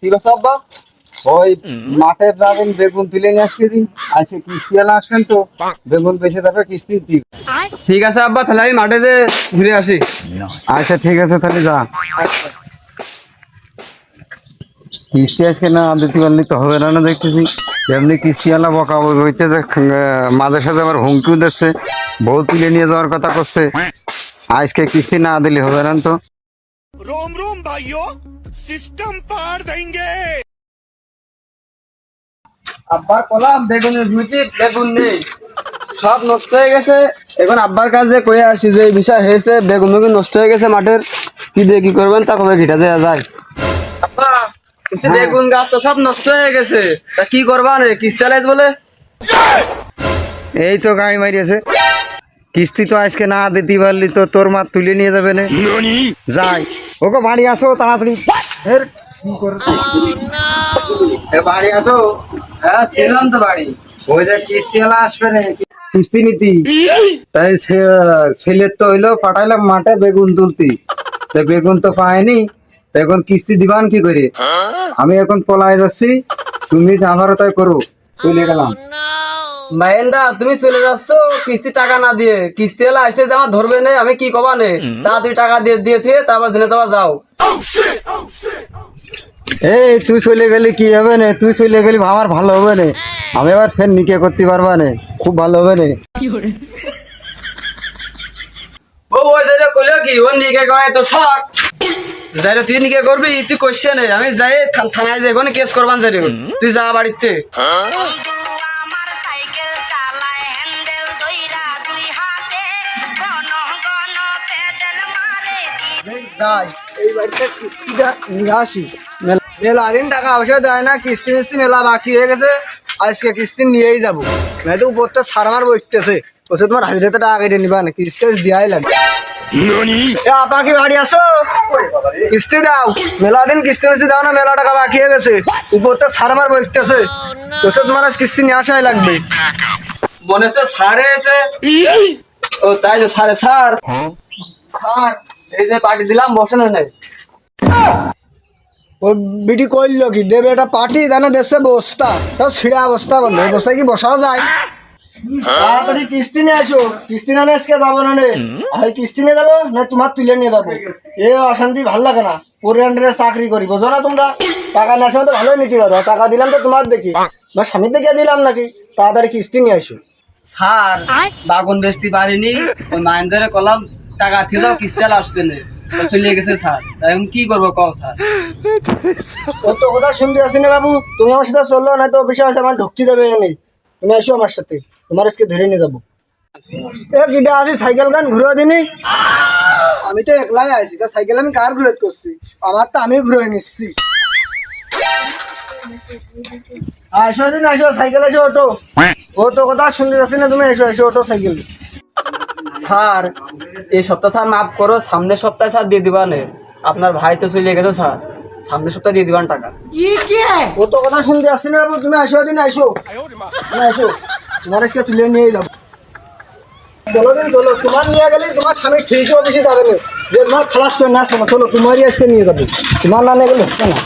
ঠিক আছে আব্বা। ওই মাঠে যাবেন, বেগুন তুলে নিয়ে আসকে দিন। আজকে কিস্তি এলা আসবেন তো, বেগুন বেঁচে যাবে, কিস্তি দিন। ঠিক আছে আব্বা, তাহলে আমি মাঠে যে ঘুরে আসি। আচ্ছা ঠিক আছে, তাহলে যা। কিস্তি আজকে না দিতে পারলে তো হবে না, না দেখতেছি। এমনি কিস্তি এলা বকা হইতে যে মাঝে সাঝে আবার হুমকিও দিচ্ছে, বউ তুলে নিয়ে যাওয়ার কথা করছে। আজকে কিস্তি না দিলে হবে না তো। रोम रोम भाइयों सिस्टम पार देंगे। আব্বার কলাম বেগুনের ভুচি, বেগুন নেই, সব নষ্ট হয়ে গেছে। এখন আব্বার কাছে কয়ে আসি যে এই বিষয় হয়েছে, বেগুন বেগুন নষ্ট হয়ে গেছে মাঠের, কি দিয়ে কি করবেন তা কবে ঘিটা যায় যায়। আব্বা বলছি, বেগুন গাছ তো সব নষ্ট হয়ে গেছে, তা কি করবা রে? কিস্তি আলাইজ বলে। এই তো গাড়ি মারিয়েছে, কিস্তি তো আজকে না দিতে পারলি তো তোর মা তুলে নিয়ে যাবে না। যাই, ওকে বাড়ি আসো তাড়াতাড়ি। এর কি করছো? এ বাড়ি আসো। হ্যাঁ ছিলাম তো বাড়ি। ওই যে কিস্তি এলা আসবে না, কিস্তি নীতি। তাই ছেলের তো হইলো পাঠাইলাম মাঠে বেগুন তুলতি, তো বেগুন তো পায়নি। তো এখন কিস্তি দিবান কি করে? আমি এখন পলায় যাচ্ছি, তুমি যাবারও তাই করো। চলে গেলাম। মায়েন্দা তুমি চলে যাচ্ছ কিস্তি টাকা না দিয়ে, কিস্তি এলা এসে যে আমার ধরবে না, আমি কি কবা নে? তাড়াতাড়ি টাকা দিয়ে দিয়ে থিয়ে তারপর জেনে তোমার যাও। এই তুই চলে গেলি কি হবে না? তুই চলে গেলি আমার ভালো হবে না, আমি আবার ফের নিকে করতে পারবা না, খুব ভালো হবে না। ও ওই যাই কইলো কি ও নিকে করে তো শখ, যাই তুই নিকে করবি, তুই কোশ্চেন নেই, আমি যাই থানায় যাই কোন কেস করবান যাই, তুই যা বাড়িতে। আমার সাইকেল চালায় হ্যান্ডেল ধইরা দুই হাতে ঘন ঘন পেডেল মারে যাই, এই বাড়িতে কিস্তিটা নিয়ে আসি। মেলা দিন টাকা পয়সা দেয় না, কিস্তি মিস্তি মেলা বাকি হয়ে গেছে। আজকে কিস্তি নিয়েই যাবো, নয়তো উপরতে সারমার বইতেছে। বলছে তোমার হাজিরাতে টাকা কেটে নিবা না, কিস্তি দিয়াই লাগবে। আপা কি বাড়ি আসো? কিস্তি দাও, মেলা দিন কিস্তি মিস্তি দাও না, মেলা টাকা বাকি হয়ে গেছে। উপরতে সারমার বইতেছে, বলছে তোমার আজ কিস্তি নিয়ে আসাই লাগবে। মনে হচ্ছে স্যার এসে। ও তাই যে স্যার স্যার স্যার, এই যে পার্টি দিলাম বসেন না। ও বিটি কইল কি দেবে এটা পার্টি জানা দেশে বস্তা, তাও ছিঁড়া অবস্থা বন্ধ, এই বস্তায় কি বসাও যায়? তাড়াতাড়ি কিস্তি নিয়ে আসো, কিস্তি না আজকে যাবো না রে। আমি কিস্তি নিয়ে যাবো না তোমার তুলে নিয়ে যাবো, এ অশান্তি ভাল লাগে না। পরিবারের চাকরি করি বোঝো না তোমরা, টাকা নেওয়ার সময় তো ভালোই নিতে পারো, টাকা দিলাম তো তোমার দেখি, তোমার স্বামী দেখে দিলাম নাকি? তাড়াতাড়ি কিস্তি নিয়ে আসো। স্যার বাগুন বেচতে পারিনি, ওই মাইন্দারে কলাম টাকা দিয়ে যাও, কিস্তি আলা আসবে না, ও চলে গেছে স্যার। তাই এখন কি করবো কও স্যার? তোর তো কথা শুনতে আসি না বাবু, তুমি আমার সাথে চললো না তো অফিসে আছে, আমার ঢুকতে দেবে নেই। তুমি এসো আমার সাথে, তোমার আজকে ধরে নিয়ে যাবো। এ কিটা আছি, সাইকেল গান ঘুরে দিনি। আমি তো একলাই আছি, তা সাইকেল আমি কার ঘুরে করছি? আমার তো আমি ঘুরে নিচ্ছি। আসো দিন, আসো সাইকেল, এসো অটো। ও তো কথা শুনতে আসি না তুমি, এসো এসো অটো সাইকেল। স্যার এই সপ্তাহ স্যার মাফ করো, সামনের সপ্তাহে স্যার দিয়ে দিবান। আপনার ভাই তো চলে গেছে স্যার, সামনের সপ্তাহে দিয়ে দিবান টাকা। ও তো কথা শুনতে আসছি না বাবু, তুমি আসো দিন, আসো তুমি আসো, তোমার আজকে তুলে নিয়ে যাবো। চলো দিন চলো, তোমার নিয়ে গেলে তোমার স্বামী ঠিক অফিসে যাবে না, যে তোমার খালাস করে না শোনো, চলো তোমারই আজকে নিয়ে যাবো, তোমার না নিয়ে গেলে হচ্ছে না।